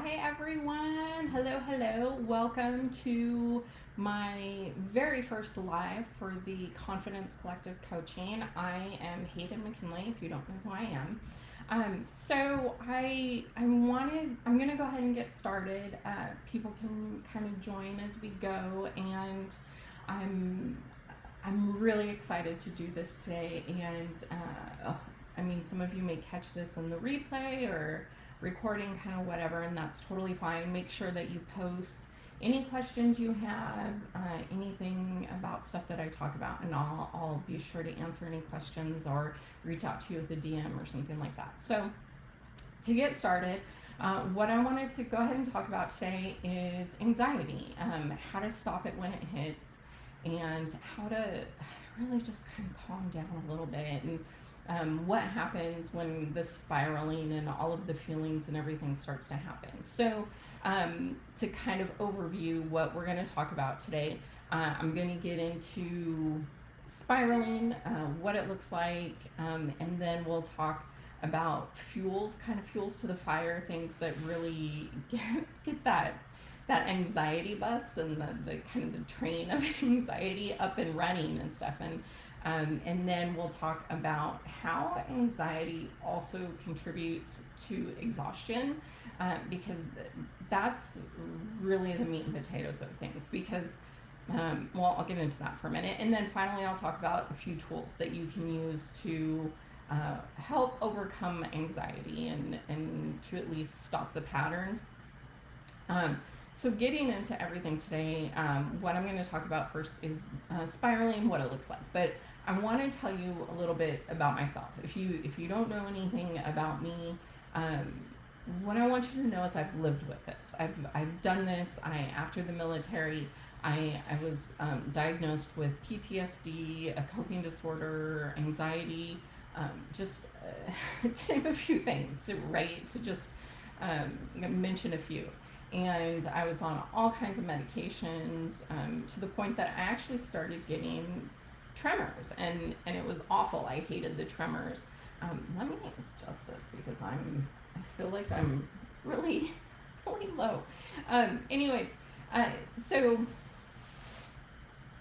Hi everyone. Hello, hello. Welcome to my very first live for the Confidence Collective Coaching. I am Hayden McKinley, if you don't know who I am. I'm gonna go ahead and get started. People can kind of join as we go, and I'm I'm really excited to do this today. Some of you may catch this in the replay or recording, kind of whatever, and that's totally fine. Make sure that you post any questions you have, anything about stuff that I talk about, and I'll be sure to answer any questions or reach out to you with a DM or something like that. So, to get started, what I wanted to go ahead and talk about today is anxiety, how to stop it when it hits, and how to really just kind of calm down a little bit, and what happens when the spiraling and all of the feelings and everything starts to happen. So, to kind of overview what we're going to talk about today, I'm going to get into spiraling, what it looks like, and then we'll talk about kind of fuels to the fire, things that really get that anxiety bus and the kind of the train of anxiety up and running and stuff. And then we'll talk about how anxiety also contributes to exhaustion, because that's really the meat and potatoes of things. Because I'll get into that for a minute. And then finally, I'll talk about a few tools that you can use to help overcome anxiety and to at least stop the patterns. So getting into everything today, what I'm going to talk about first is spiraling, what it looks like. But I want to tell you a little bit about myself. If you don't know anything about me, what I want you to know is I've lived with this. I've done this. After the military, I was diagnosed with PTSD, a coping disorder, anxiety, to name a few things, to just mention a few. And I was on all kinds of medications, to the point that I actually started getting tremors, and it was awful. I hated the tremors. Let me adjust this because I feel like I'm really, really low. Anyways, so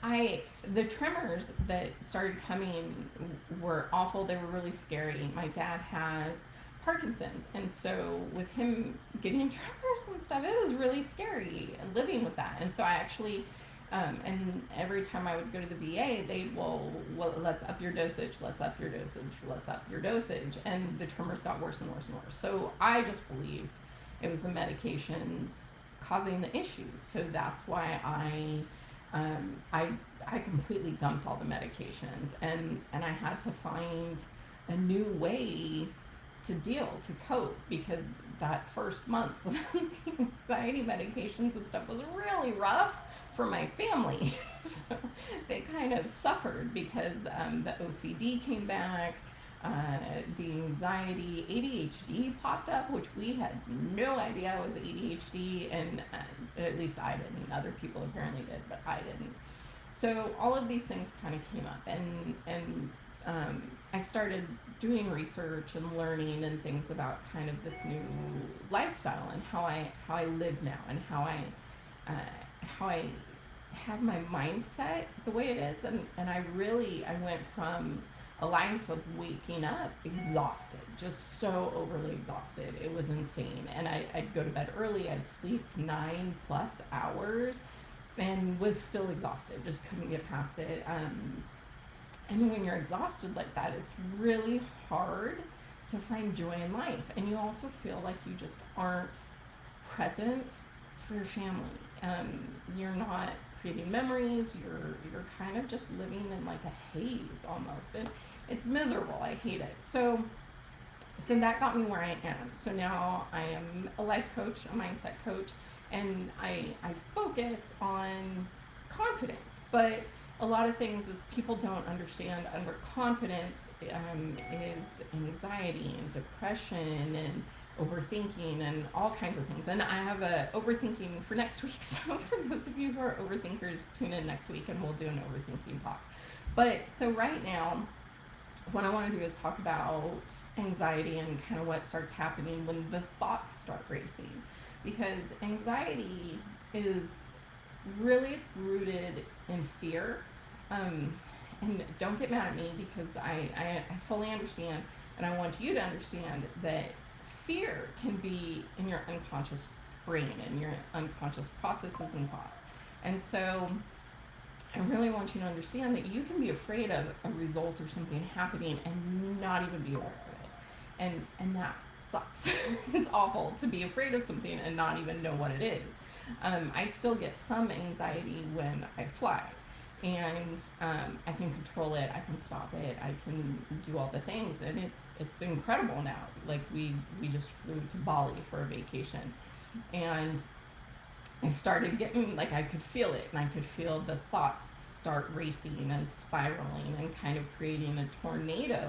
the tremors that started coming were awful. They were really scary. My dad has Parkinson's, and so with him getting tremors and stuff, it was really scary living with that. And so I actually, and every time I would go to the VA, well, let's up your dosage, let's up your dosage, let's up your dosage, and the tremors got worse and worse and worse. So I just believed it was the medications causing the issues. So that's why I completely dumped all the medications, and I had to find a new way to cope, because that first month with the anxiety medications and stuff was really rough for my family. So they kind of suffered because the OCD came back, the anxiety, ADHD popped up, which we had no idea was ADHD, and at least I didn't. Other people apparently did, but I didn't. So all of these things kind of came up, and I started doing research and learning and things about kind of this new lifestyle and how I live now, and how I have my mindset the way it is, and I went from a life of waking up exhausted, just so overly exhausted. It was insane. And I'd go to bed early, I'd sleep 9+ hours, and was still exhausted, just couldn't get past it. And when you're exhausted like that, it's really hard to find joy in life. And you also feel like you just aren't present for your family. You're not creating memories. You're kind of just living in like a haze almost, and it's miserable. I hate it. So that got me where I am. So now I am a life coach, a mindset coach, and I focus on confidence. But a lot of things is people don't understand under confidence is anxiety and depression and overthinking and all kinds of things. And I have a overthinking for next week. So for those of you who are overthinkers, tune in next week and we'll do an overthinking talk. But so right now, what I want to do is talk about anxiety and kind of what starts happening when the thoughts start racing. because anxiety is really, it's rooted in fear. Um, and don't get mad at me, because I fully understand, and I want you to understand that fear can be in your unconscious brain and your unconscious processes and thoughts. And so I really want you to understand that you can be afraid of a result or something happening and not even be aware of it. And that sucks. It's awful to be afraid of something and not even know what it is. I still get some anxiety when I fly, and I can control it. I can stop it. I can do all the things, and it's incredible now. Like we just flew to Bali for a vacation, and I started getting, like, I could feel it, and I could feel the thoughts start racing and spiraling and kind of creating a tornado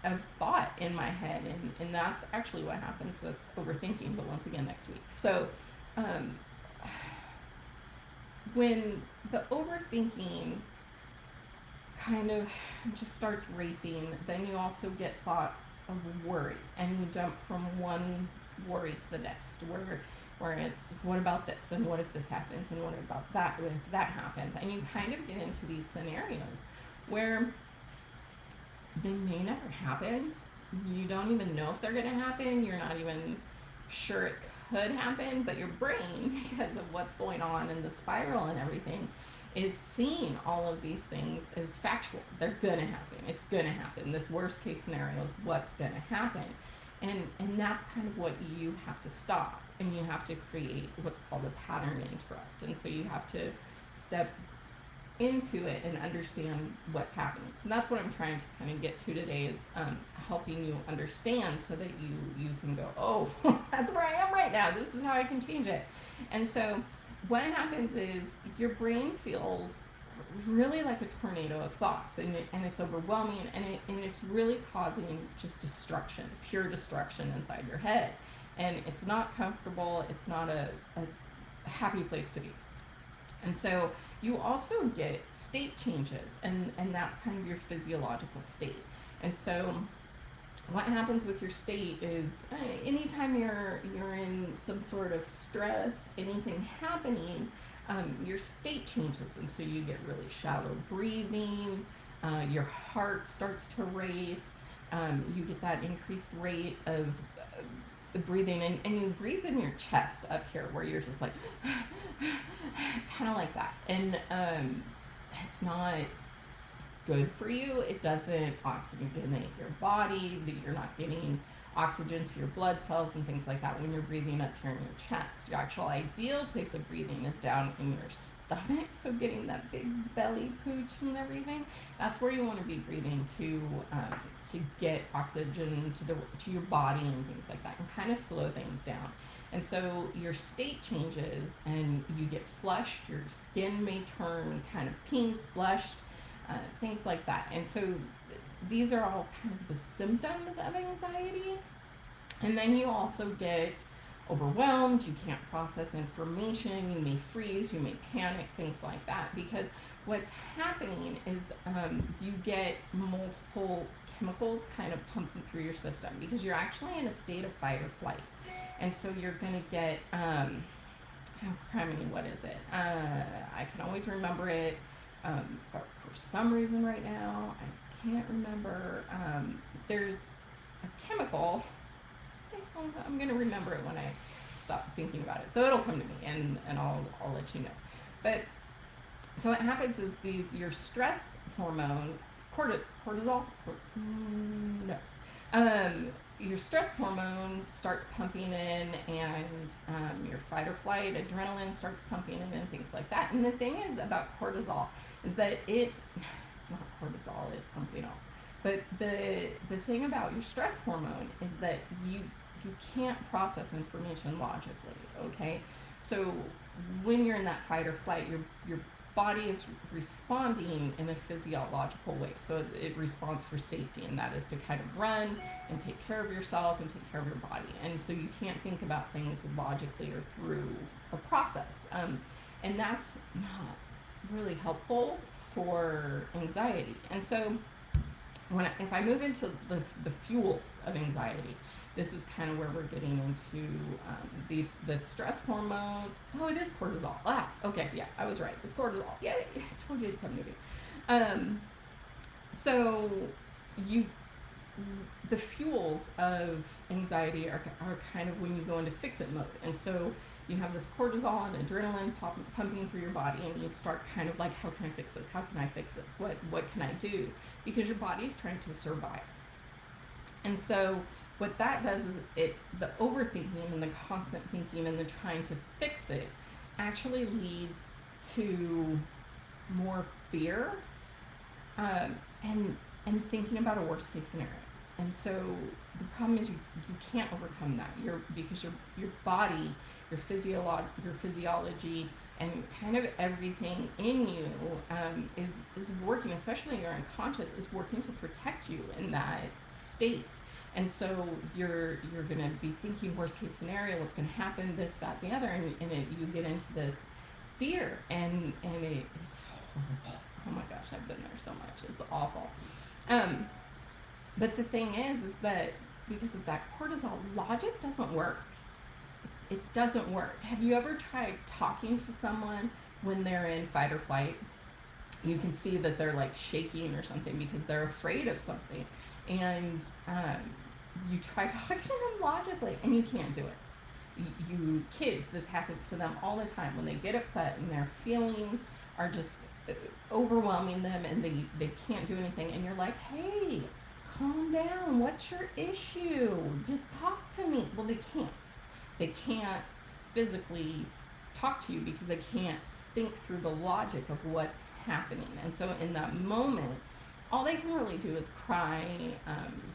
of thought in my head. And that's actually what happens with overthinking, but once again next week. So um, when the overthinking kind of just starts racing, then you also get thoughts of worry, and you jump from one worry to the next, where it's, what about this, and what if this happens, and what about that, if that happens, and you kind of get into these scenarios where they may never happen. You don't even know if they're going to happen. You're not even sure it could happen, but your brain, because of what's going on in the spiral and everything, is seeing all of these things as factual. They're going to happen. It's going to happen. This worst case scenario is what's going to happen. And that's kind of what you have to stop. And you have to create what's called a pattern interrupt. And so you have to step into it and understand what's happening. So that's what I'm trying to kind of get to today, is helping you understand, so that you can go, oh, that's where I am right now. This is how I can change it. And so what happens is your brain feels really like a tornado of thoughts, and it's overwhelming, and it's really causing just destruction, pure destruction inside your head. And it's not comfortable. It's not a happy place to be. And so you also get state changes, and that's kind of your physiological state. And so what happens with your state is, anytime you're in some sort of stress, anything happening, your state changes. And so you get really shallow breathing, your heart starts to race, you get that increased rate of breathing, and you breathe in your chest up here, where you're just like kind of like that. And it's not good for you. It doesn't oxygenate your body. You're not getting oxygen to your blood cells and things like that when you're breathing up here in your chest. Your actual ideal place of breathing is down in your stomach, so getting that big belly pooch and everything. That's where you want to be breathing to get oxygen to your body and things like that, and kind of slow things down. And so your state changes, and you get flushed. Your skin may turn kind of pink, blushed, things like that. And so these are all kind of the symptoms of anxiety. And then you also get overwhelmed. You can't process information. You may freeze. You may panic, things like that. Because what's happening is you get multiple chemicals kind of pumping through your system, because you're actually in a state of fight or flight. And so you're going to get, what is it? I can always remember it. But for some reason right now, I can't remember. There's a chemical. I'm going to remember it when I stop thinking about it. So it'll come to me, and I'll let you know. But so what happens is your stress hormone, cortisol, your stress hormone starts pumping in, and your fight or flight adrenaline starts pumping in, and things like that. And the thing is about cortisol is that it's not cortisol, it's something else. But the thing about your stress hormone is that you can't process information logically, okay? So when you're in that fight or flight, your body is responding in a physiological way. So it responds for safety, and that is to kind of run and take care of yourself and take care of your body. And so you can't think about things logically or through a process. And that's not really helpful for anxiety. And so If I move into the fuels of anxiety, this is kind of where we're getting into the stress hormone. Oh, it is cortisol. Ah, okay, yeah, I was right. It's cortisol. Yeah, I told you to come to me. So you the fuels of anxiety are kind of when you go into fix it mode. And so you have this cortisol and adrenaline pumping through your body, and you start kind of like, how can I fix this? How can I fix this? What can I do? Because your body's trying to survive. And so what that does is the overthinking and the constant thinking and the trying to fix it actually leads to more fear, and thinking about a worst case scenario. And so the problem is you can't overcome that. Because your body, your physiology, and kind of everything in you is working, especially your unconscious, is working to protect you in that state. And so you're gonna be thinking worst case scenario, what's gonna happen, this, that, the other, and you get into this fear, and it's horrible. Oh my gosh, I've been there so much. It's awful. But the thing is that because of that cortisol, logic doesn't work. It doesn't work. Have you ever tried talking to someone when they're in fight or flight? You can see that they're like shaking or something because they're afraid of something. And you try talking to them logically, and you can't do it. Kids, this happens to them all the time when they get upset and their feelings are just overwhelming them, and they can't do anything. And you're like, hey, calm down. What's your issue? Just talk to me. Well, they can't. They can't physically talk to you because they can't think through the logic of what's happening. And so in that moment, all they can really do is cry,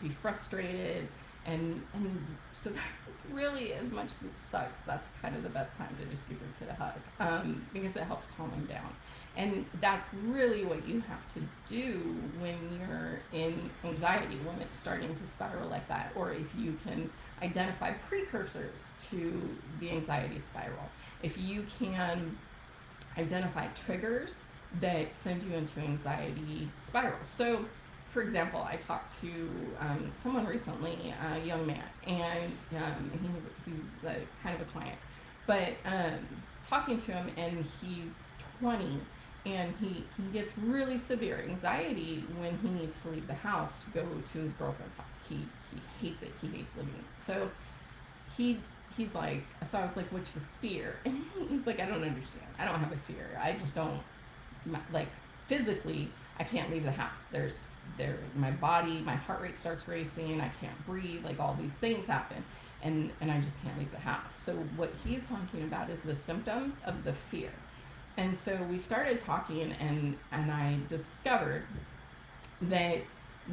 be frustrated, and so that's really, as much as it sucks, that's kind of the best time to just give your kid a hug, because it helps calm them down. And that's really what you have to do when you're in anxiety, when it's starting to spiral like that, or if you can identify precursors to the anxiety spiral. If you can identify triggers that send you into anxiety spirals. So, for example, I talked to someone recently, a young man, and he's the kind of a client, but talking to him, and he's 20, and he gets really severe anxiety when he needs to leave the house to go to his girlfriend's house. He hates it. He hates living it. So he's like, so I was like, what's your fear? And he's like, I don't understand. I don't have a fear. I just don't, like, physically, I can't leave the house. My body, my heart rate starts racing. I can't breathe. Like, all these things happen, and I just can't leave the house. So what he's talking about is the symptoms of the fear. And so we started talking, and I discovered that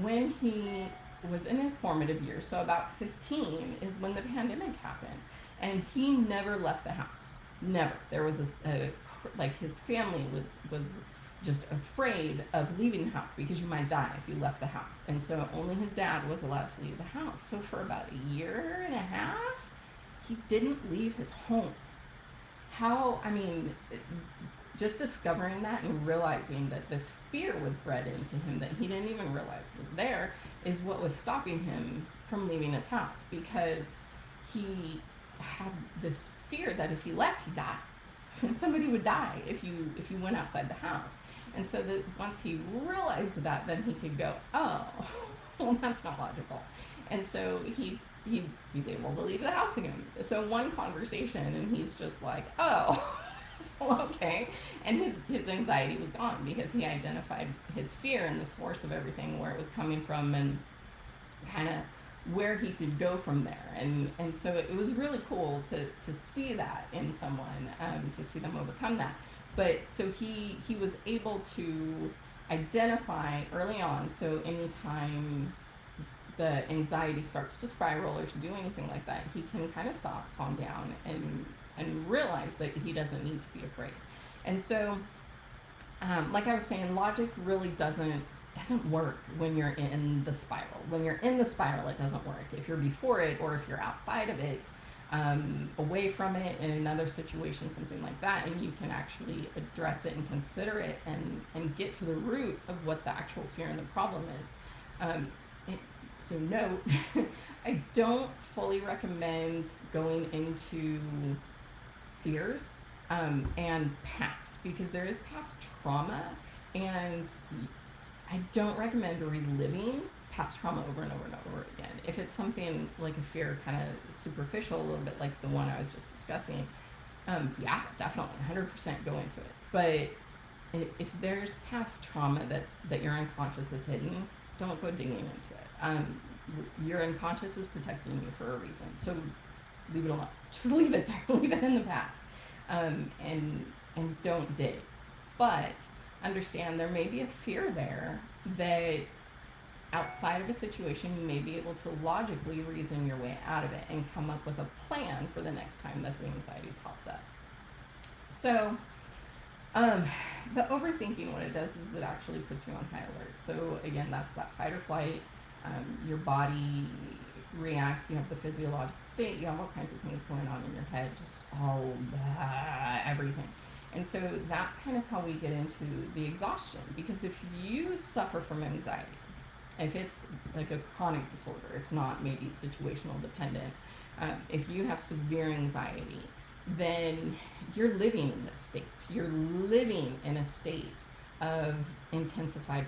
when he was in his formative years, so about 15 is when the pandemic happened, and he never left the house. Never. There was like, his family was just afraid of leaving the house because you might die if you left the house. And so only his dad was allowed to leave the house. So for about a year and a half, he didn't leave his home. Just discovering that and realizing that this fear was bred into him that he didn't even realize was there is what was stopping him from leaving his house, because he had this fear that if he left, he'd die. And somebody would die if you went outside the house. And so that once he realized that, then he could go, oh, well, that's not logical. And so he's able to leave the house again. So one conversation, and he's just like, oh, okay. And his anxiety was gone because he identified his fear and the source of everything, where it was coming from, and kind of where he could go from there. And so it was really cool to see that in someone, to see them overcome that. But so he was able to identify early on. So anytime the anxiety starts to spiral or to do anything like that, he can kind of stop, calm down, and realize that he doesn't need to be afraid. And so, like I was saying, logic really doesn't work when you're in the spiral. When you're in the spiral, it doesn't work. If you're before it, or if you're outside of it, away from it in another situation, something like that, and you can actually address it and consider it, and get to the root of what the actual fear and the problem is, Um, it, so note, I don't fully recommend going into fears and past, because there is past trauma, and I don't recommend reliving past trauma over and over and over again. If it's something like a fear, kind of superficial, a little bit like the one I was just discussing, yeah, definitely 100% go into it. But if there's past trauma that your unconscious is hidden, don't go digging into it. Your unconscious is protecting you for a reason, so leave it alone. Just leave it there. Leave it in the past, and don't dig. But understand there may be a fear there that outside of a situation you may be able to logically reason your way out of it and come up with a plan for the next time that the anxiety pops up. So the overthinking, what it does is it actually puts you on high alert. So again, that's that fight or flight. Your body reacts. You have the physiological state. You have all kinds of things going on in your head, just all everything. And so that's kind of how we get into the exhaustion. Because if you suffer from anxiety, if it's like a chronic disorder, it's not maybe situational dependent. If you have severe anxiety, then you're living in this state. You're living in a state of intensified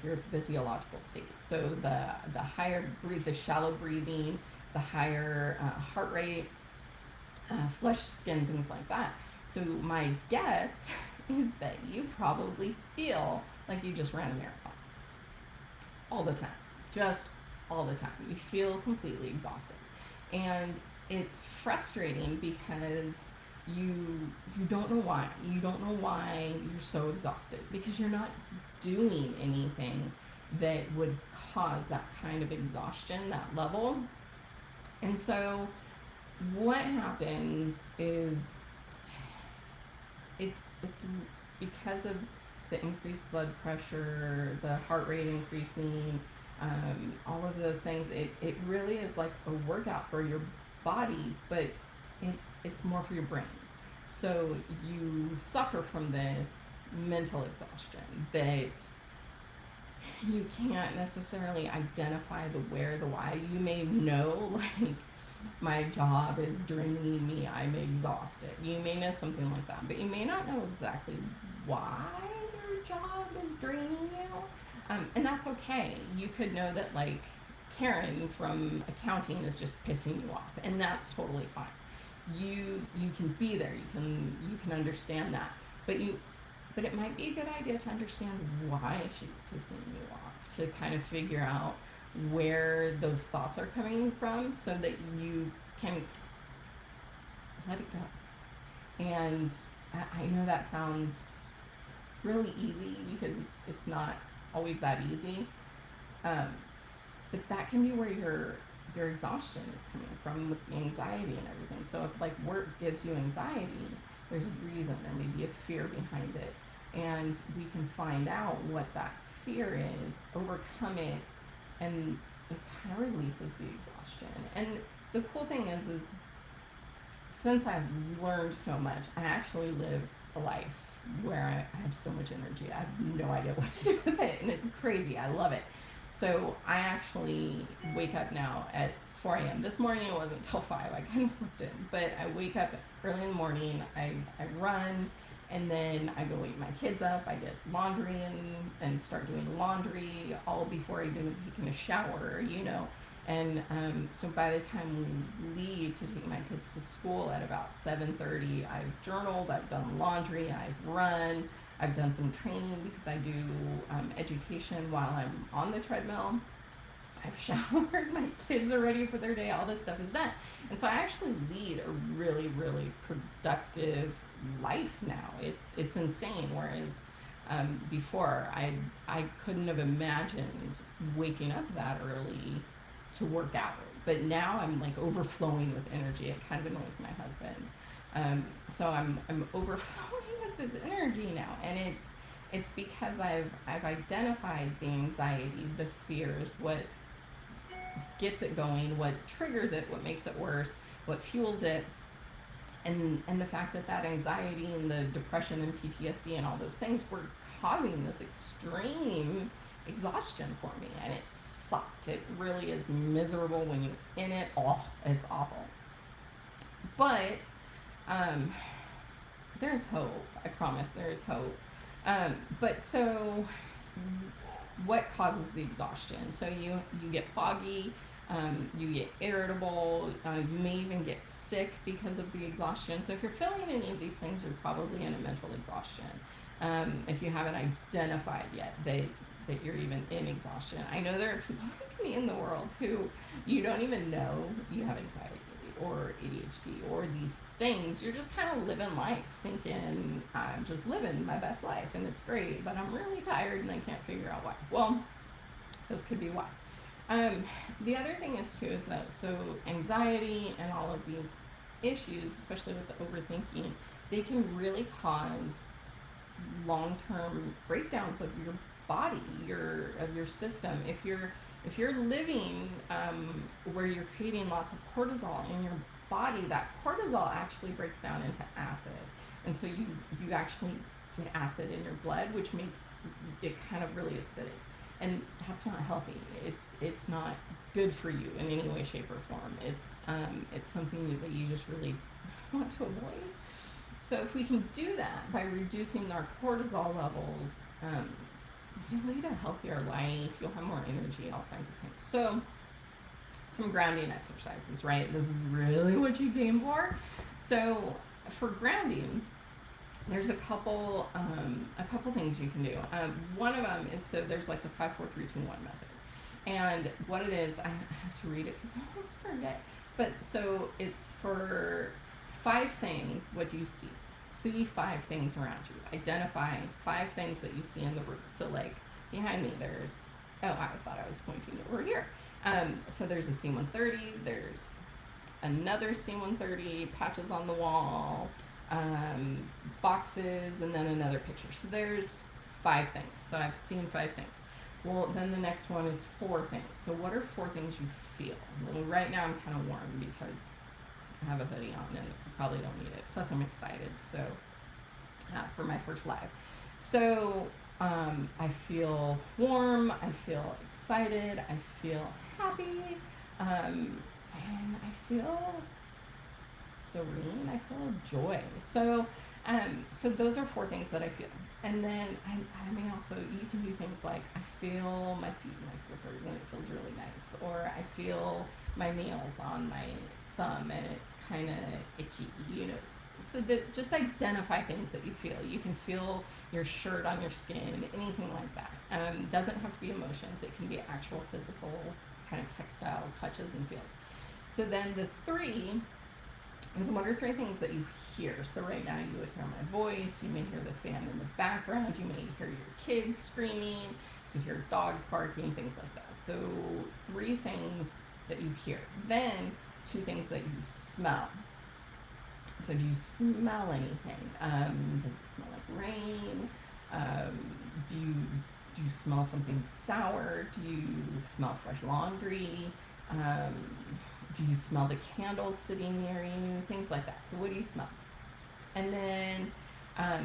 your physiological state. So the higher the shallow breathing, the higher heart rate, flushed skin, things like that. So my guess is that you probably feel like you just ran a marathon all the time, just all the time. You feel completely exhausted, and it's frustrating because you don't know why. You don't know why you're so exhausted, because you're not doing anything that would cause that kind of exhaustion, that level. And so what happens is it's because of the increased blood pressure, the heart rate increasing, all of those things. It really is like a workout for your body, but it's more for your brain. So you suffer from this mental exhaustion that you can't necessarily identify the where, the why. You may know, like, my job is draining me, I'm exhausted. You may know something like that, but you may not know exactly why your job is draining you. And that's okay. You could know that, like, Karen from accounting is just pissing you off, and that's totally fine. You can be there. You can understand that, but it might be a good idea to understand why she's pissing you off, to kind of figure out where those thoughts are coming from, so that you can let it go. And I know that sounds really easy, because it's not always that easy, but that can be where your exhaustion is coming from, with the anxiety and everything. So if, like, work gives you anxiety, there's a reason. There may be a fear behind it, and we can find out what that fear is, overcome it, and it kind of releases the exhaustion. And the cool thing is since I've learned so much, I actually live a life where I have so much energy. I have no idea what to do with it, and it's crazy. I love it. So I actually wake up now at 4 a.m. This morning it wasn't until 5. I kind of slept in, but I wake up early in the morning. I run, and then I go wake my kids up. I get laundry and start doing the laundry all before I even take a shower, And so by the time we leave to take my kids to school at about 7:30, I've journaled, I've done laundry, I've run, I've done some training because I do education while I'm on the treadmill. I've showered, my kids are ready for their day, all this stuff is done. And so I actually lead a really, really productive life now. It's insane. Whereas before, I couldn't have imagined waking up that early to work out. But now I'm like overflowing with energy. It kind of annoys my husband. So I'm overflowing with this energy now, and it's because I've identified the anxiety, the fears, what gets it going, what triggers it, what makes it worse, what fuels it, and the fact that anxiety and the depression and PTSD and all those things were causing this extreme exhaustion for me, and it sucked. It really is miserable when you're in it. Oh, it's awful. But um, there's hope. I promise there's hope. But so what causes the exhaustion? So you get foggy, you get irritable, you may even get sick because of the exhaustion. So if you're feeling any of these things, you're probably in a mental exhaustion. If you haven't identified yet that you're even in exhaustion. I know there are people like me in the world who you don't even know you have anxiety or ADHD or these things. You're just kind of living life thinking, I'm just living my best life and it's great, but I'm really tired and I can't figure out why. Well, this could be why. The other thing is too is that so anxiety and all of these issues, especially with the overthinking, they can really cause long-term breakdowns of your body, of your system. If you're living where you're creating lots of cortisol in your body, that cortisol actually breaks down into acid, and so you actually get acid in your blood, which makes it kind of really acidic, and that's not healthy. It's not good for you in any way, shape, or form. It's something that you just really want to avoid. So if we can do that by reducing our cortisol levels, you'll lead a healthier life, you'll have more energy, all kinds of things. So some grounding exercises, right? This is really what you came for. So for grounding, there's a couple things you can do. One of them is, so there's like the 5, 4, 3, 2, 1 method. And what it is, I have to read it because I always forget. But so it's for 5 things. What do you see? See 5 things around you. Identify 5 things that you see in the room. So like behind me, there's, oh, I thought I was pointing over here. So there's a C-130, there's another C-130, patches on the wall, boxes, and then another picture. So there's 5 things. So I've seen 5 things. Well, then the next one is 4 things. So what are 4 things you feel? Well, right now I'm kind of warm because I have a hoodie on and I probably don't need it. Plus I'm excited, so for my first live. So I feel warm, I feel excited, I feel happy, and I feel serene, I feel joy. So those are 4 things that I feel. And then I mean also, you can do things like, I feel my feet in my slippers and it feels really nice. Or I feel my nails on my thumb and it's kind of itchy, you know. So that just identify things that you feel. You can feel your shirt on your skin, anything like that. Doesn't have to be emotions. It can be actual physical kind of textile touches and feels. So then the 3 is, what are 3 things that you hear? So right now you would hear my voice, you may hear the fan in the background, you may hear your kids screaming, you hear dogs barking, things like that. So 3 things that you hear. Then 2 things that you smell. So do you smell anything? Does it smell like rain? Do you smell something sour? Do you smell fresh laundry? Do you smell the candles sitting near you? Things like that. So what do you smell? And then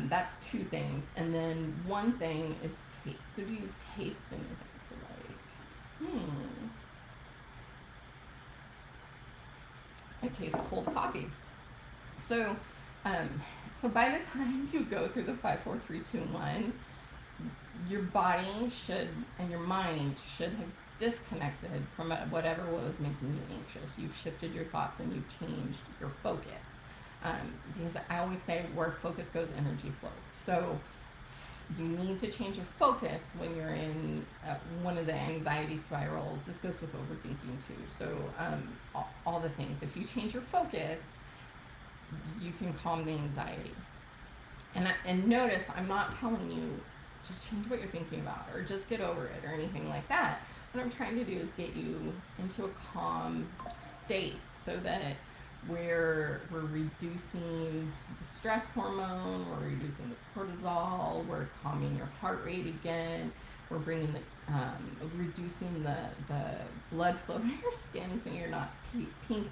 that's 2 things. And then 1 thing is taste. So do you taste anything? So like, I taste cold coffee. So so by the time you go through the 5, 4, 3, 2, 1, your body should and your mind should have disconnected from whatever was making you anxious. You've shifted your thoughts and you've changed your focus. Because I always say, where focus goes, energy flows. So you need to change your focus when you're in one of the anxiety spirals. This goes with overthinking too. So all the things. If you change your focus, you can calm the anxiety. And notice, I'm not telling you just change what you're thinking about or just get over it or anything like that. What I'm trying to do is get you into a calm state so that we're reducing the stress hormone, we're reducing the cortisol, we're calming your heart rate again, we're bringing reducing the blood flow to your skin so you're not pink,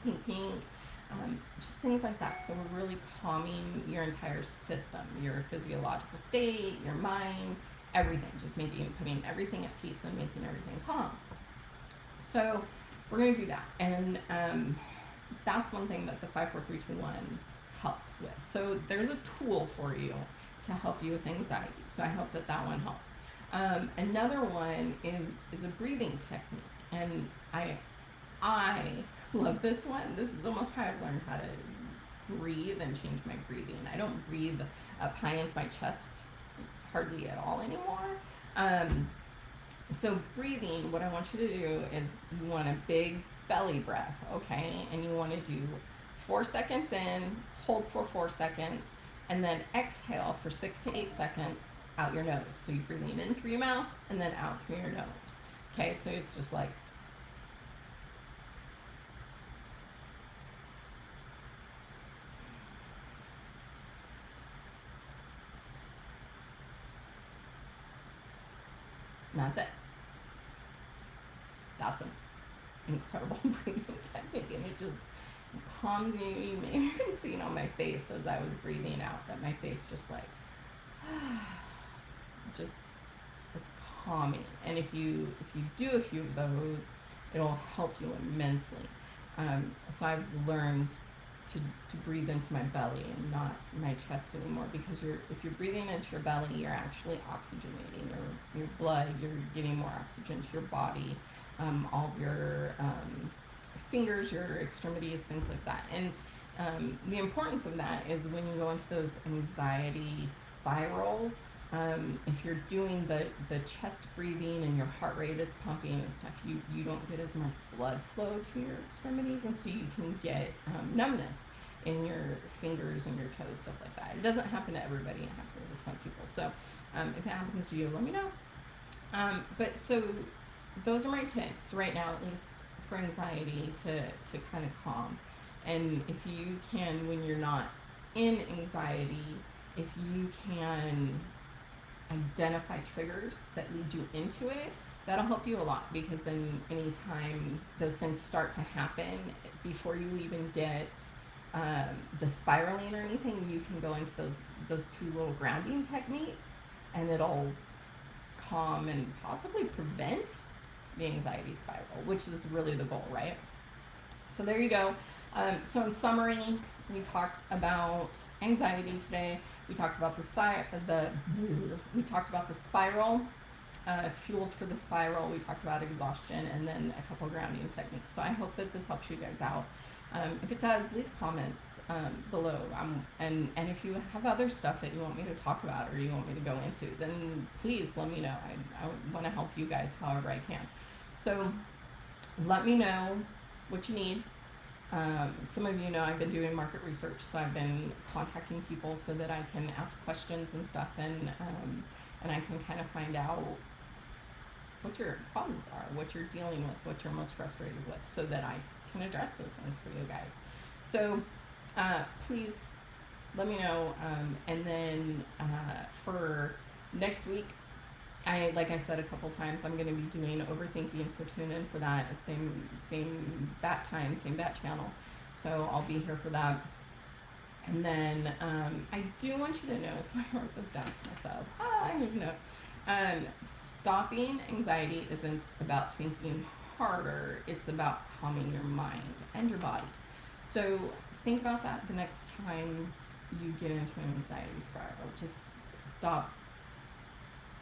just things like that. So we're really calming your entire system, your physiological state, your mind, everything, just putting everything at peace and making everything calm. So we're going to do that. And that's one thing that the 5, 4, 3, 2, 1 helps with. So there's a tool for you to help you with anxiety. So I hope that that one helps. Another one is a breathing technique. And I love this one. This is almost how I've learned how to breathe and change my breathing. I don't breathe up high into my chest hardly at all anymore. So breathing, what I want you to do is you want a big belly breath, okay? And you want to do 4 seconds in, hold for 4 seconds, and then exhale for 6 to 8 seconds out your nose. So you're breathing in through your mouth and then out through your nose. Okay, so it's just like, and that's it. That's an incredible breathing technique, and it just calms you. You may have even seen on my face as I was breathing out that my face just like, just, it's calming. And if you do a few of those, it'll help you immensely. So I've learned to breathe into my belly and not my chest anymore, because if you're breathing into your belly, you're actually oxygenating your blood. You're getting more oxygen to your body, all of your fingers, your extremities, things like that. And the importance of that is when you go into those anxiety spirals, if you're doing the chest breathing and your heart rate is pumping and stuff, you don't get as much blood flow to your extremities, and so you can get numbness in your fingers and your toes, stuff like that. It doesn't happen to everybody, it happens to some people. So if it happens to you, let me know. But so those are my tips right now, at least for anxiety, to kind of calm. And if you can, when you're not in anxiety, if you can identify triggers that lead you into it, that'll help you a lot, because then anytime those things start to happen, before you even get the spiraling or anything, you can go into those 2 little grounding techniques, and it'll calm and possibly prevent the anxiety spiral, which is really the goal, right? So there you go. So in summary, we talked about anxiety today. We talked about the spiral, fuels for the spiral. We talked about exhaustion, and then a couple grounding techniques. So I hope that this helps you guys out. If it does, leave comments below. And if you have other stuff that you want me to talk about or you want me to go into, then please let me know. I want to help you guys however I can. So let me know what you need. Some of you know I've been doing market research, so I've been contacting people so that I can ask questions and stuff, and I can kind of find out what your problems are, what you're dealing with, what you're most frustrated with, so that I can address those things for you guys. So please let me know. And then for next week, like I said a couple times, I'm going to be doing overthinking, so tune in for that. Same bat time, same bat channel. So I'll be here for that. And then I do want you to know, so I wrote this down for myself. I need to know. Stopping anxiety isn't about thinking harder. It's about calming your mind and your body. So think about that the next time you get into an anxiety spiral. Just stop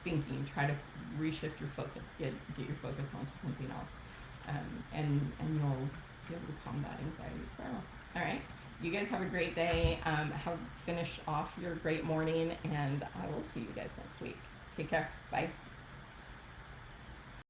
thinking, try to reshift your focus, get your focus onto something else, and you'll be able to calm that anxiety spiral. All right, you guys have a great day. Finish off your great morning, and I will see you guys next week. Take care. Bye.